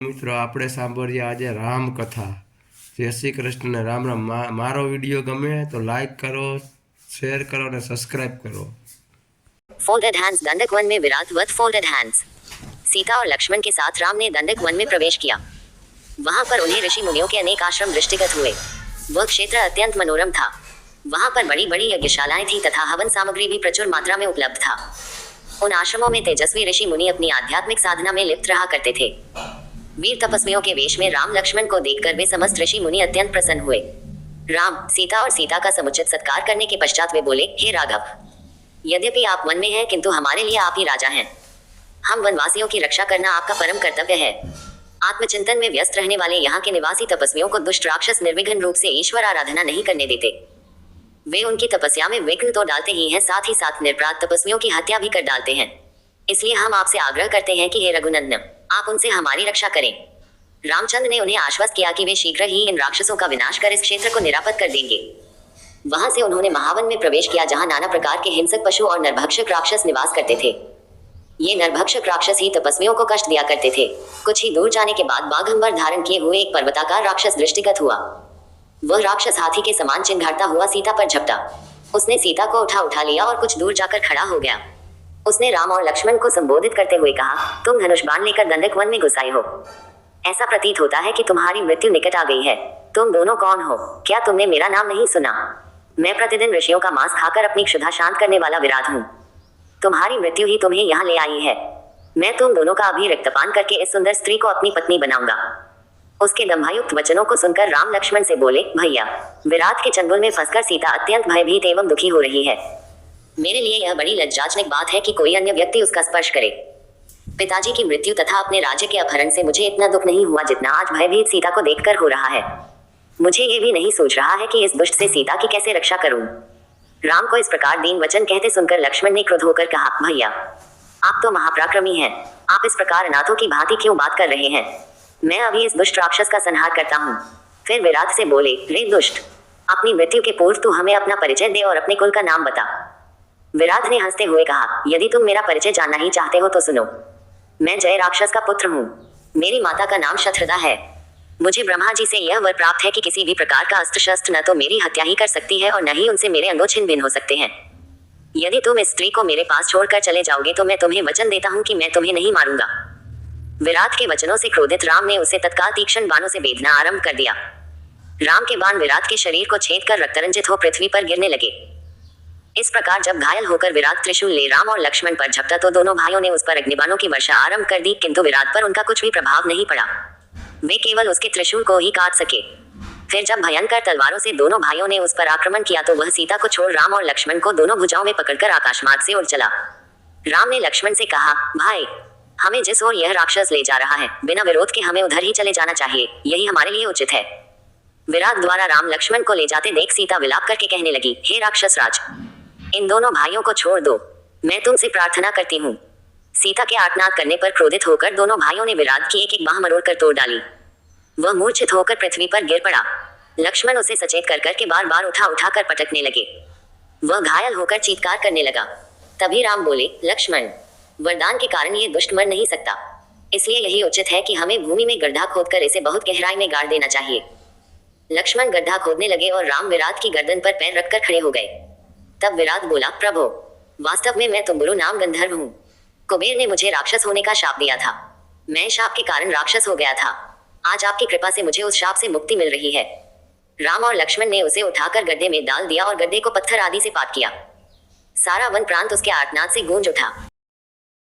મિત્રો આપણે સાંભળીએ આજે રામકથા। જય શ્રી કૃષ્ણ ને રામ રામ। મારો વિડીયો ગમે તો લાઈક करो, शेयर करो और सब्सक्राइब करो। Folded hands. दंडक वन में विराट वध फोल्डेड हैंड्स। सीता और लक्ष्मण के साथ राम ने दंडक वन में प्रवेश किया। वहां पर उन्हें ऋषि मुनियों के अनेक आश्रम दृष्टिगत हुए। वह क्षेत्र अत्यंत मनोरम था। वहां पर बड़ी बड़ी यज्ञशालाएं थी तथा हवन सामग्री भी प्रचुर मात्रा में उपलब्ध था। उन आश्रमों में तेजस्वी ऋषि मुनि अपनी आध्यात्मिक साधना में लिप्त रहा करते थे। वीर तपस्वियों के वेश में राम लक्ष्मण को देखकर वे समस्त ऋषि मुनि अत्यंत प्रसन्न हुए। राम, सीता और सीता का समुचित सत्कार करने के पश्चात वे बोले, हे राघव, यद्यपि आप वन में हैं किंतु हमारे लिए आप ही राजा हैं। हम वनवासियों की रक्षा करना आपका परम कर्तव्य है। आत्मचिंतन में व्यस्त रहने वाले यहाँ के निवासी तपस्वियों को दुष्ट राक्षस निर्विघ्न रूप से ईश्वर आराधना नहीं करने देते। वे उनकी तपस्या में विघ्न तो डालते ही हैं, साथ ही साथ निर्पराध तपस्वियों की हत्या भी कर डालते हैं। इसलिए हम आपसे आग्रह करते हैं कि हे रघुनंदन, आप उनसे हमारी रक्षा करें। रामचंद्र ने उन्हें आश्वस्त किया कि वे शीघ्र ही इन राक्षसों का विनाश कर इस क्षेत्र को निरापद कर देंगे। वहां से उन्होंने महावन में प्रवेश किया, जहां नाना प्रकार के हिंसक पशु और नरभक्षक राक्षस निवास करते थे। ये नरभक्षक राक्षस ही तपस्वियों को कष्ट दिया करते थे। कुछ ही दूर जाने के बाद बाघंबर धारण किए हुए एक पर्वताकार राक्षस दृष्टिगत हुआ। वह राक्षस हाथी के समान चिंघाड़ता हुआ सीता पर झपटा। उसने सीता को उठा लिया और कुछ दूर जाकर खड़ा हो गया। उसने राम और लक्ष्मण को संबोधित करते हुए कहा, तुम धनुष बाण लेकर दंडक वन में घुस आए हो। ऐसा प्रतीत होता है कि तुम्हारी मृत्यु निकट आ गई है। तुम दोनों कौन हो? क्या तुमने मेरा नाम नहीं सुना? मैं प्रतिदिन ऋषियों का मांस खाकर अपनी क्षुधा शांत करने वाला विराट हूँ। तुम्हारी मृत्यु ही तुम्हें यहाँ ले आई है। मैं तुम दोनों का अभी रक्तपान करके इस सुंदर स्त्री को अपनी पत्नी बनाऊंगा। उसके दंभायुक्त वचनों को सुनकर राम लक्ष्मण से बोले, भैया, विराट के चंगुल में फंसकर सीता अत्यंत भयभीत एवं दुखी हो रही है। मेरे लिए यह बड़ी लज्जाजनक बात है कि कोई अन्य व्यक्ति उसका स्पर्श करे। पिताजी की मृत्यु तथा अपने राज्य के अपहरण से मुझे इतना दुख नहीं हुआ जितना आज भयभीत सीता को देखकर हो रहा है। मुझे ये भी नहीं सोच रहा है कि इस दुष्ट से सीता की कैसे रक्षा करूं। राम को इस प्रकार दीन वचन कहते सुनकर लक्ष्मण ने क्रुद्ध होकर कहा, भैया, आप तो महापराक्रमी हैं। आप इस प्रकार अनाथों की भांति क्यों बात कर रहे हैं? मैं अभी इस दुष्ट राक्षस का संहार करता हूँ। फिर विराट से बोले, रे दुष्ट, अपनी मृत्यु के पूर्व तू हमें अपना परिचय दे और अपने कुल का नाम बता। विराट ने हंसते हुए कहा, यदि तुम मेरा परिचय जानना ही चाहते हो तो सुनो। मैं जय राक्षस का पुत्र हूँ। मेरी माता का नाम शत्रुदा है। मुझे ब्रह्मा जी से यह वर प्राप्त है कि किसी भी प्रकार का अस्त्र शस्त्र न तो मेरी हत्या ही कर सकती है और न ही उनसे मेरे अंगों छिन्न भिन्न हो सकते हैं। यदि तुम इस स्त्री को मेरे पास छोड़कर चले जाओगे तो मैं तुम्हें वचन देता हूँ कि मैं तुम्हें नहीं मारूंगा। विराट के वचनों से क्रोधित राम ने उसे तत्काल तीक्ष्ण बाणों से बेधना आरंभ कर दिया। राम के बाण विराट के शरीर को छेद कर रक्तरंजित हो पृथ्वी पर गिरने लगे। इस प्रकार जब घायल होकर विराट त्रिशूल ले राम और लक्ष्मण पर झपटा तो दोनों भाइयों ने उस पर अग्निबाणों की वर्षा आरंभ कर दी, किंतु विराट पर उनका कुछ भी प्रभाव नहीं पड़ा। वे केवल उसके त्रिशूल को ही काट सके। फिर जब भयंकर तलवारों से दोनों भाइयों ने उस पर आक्रमण किया तो वह सीता को छोड़ राम और लक्ष्मण को दोनों भुजाओं में पकड़कर आकाशमार्ग से उड़ चला। राम ने लक्ष्मण से कहा, भाई, हमें जिस ओर यह राक्षस ले जा रहा है, बिना विरोध के हमें उधर ही चले जाना चाहिए। यही हमारे लिए उचित है। विराट द्वारा राम लक्ष्मण को ले जाते देख सीता विलाप करके कहने लगी, हे राक्षस राज, इन दोनों भाइयों को छोड़ दो। मैं तुमसे प्रार्थना करती हूँ। सीता के आर्तनाद करने पर क्रोधित होकर दोनों भाइयों ने विराट की एक एक बाह मरोड़कर तोड़ डाली। वह मूर्छित होकर पृथ्वी पर गिर पड़ा। लक्ष्मण उसे सचेत कर करके बार बार उठा कर पटकने लगे। वह घायल होकर चीत्कार करने लगा। तभी राम बोले, लक्ष्मण, वरदान के कारण ये दुष्ट मर नहीं सकता, इसलिए यही उचित है कि हमें भूमि में गड्ढा खोदकर इसे बहुत गहराई में गाड़ देना चाहिए। लक्ष्मण गड्ढा खोदने लगे और राम विराट की गर्दन पर पैर रखकर खड़े हो गए। तब विराट बोला, प्रभु, वास्तव में मैं तुम्बुरु नाम गंधर्व हूँ। कुबेर ने मुझे राक्षस होने का शाप दिया था। मैं शाप के कारण राक्षस हो गया था। आज आपकी कृपा से मुझे उस शाप से मुक्ति मिल रही है। राम और लक्ष्मण ने उसे उठाकर गड्ढे में डाल दिया और गड्ढे को पत्थर आदि से पाट किया। सारा वन प्रांत उसके आर्तनाद से गूंज उठा।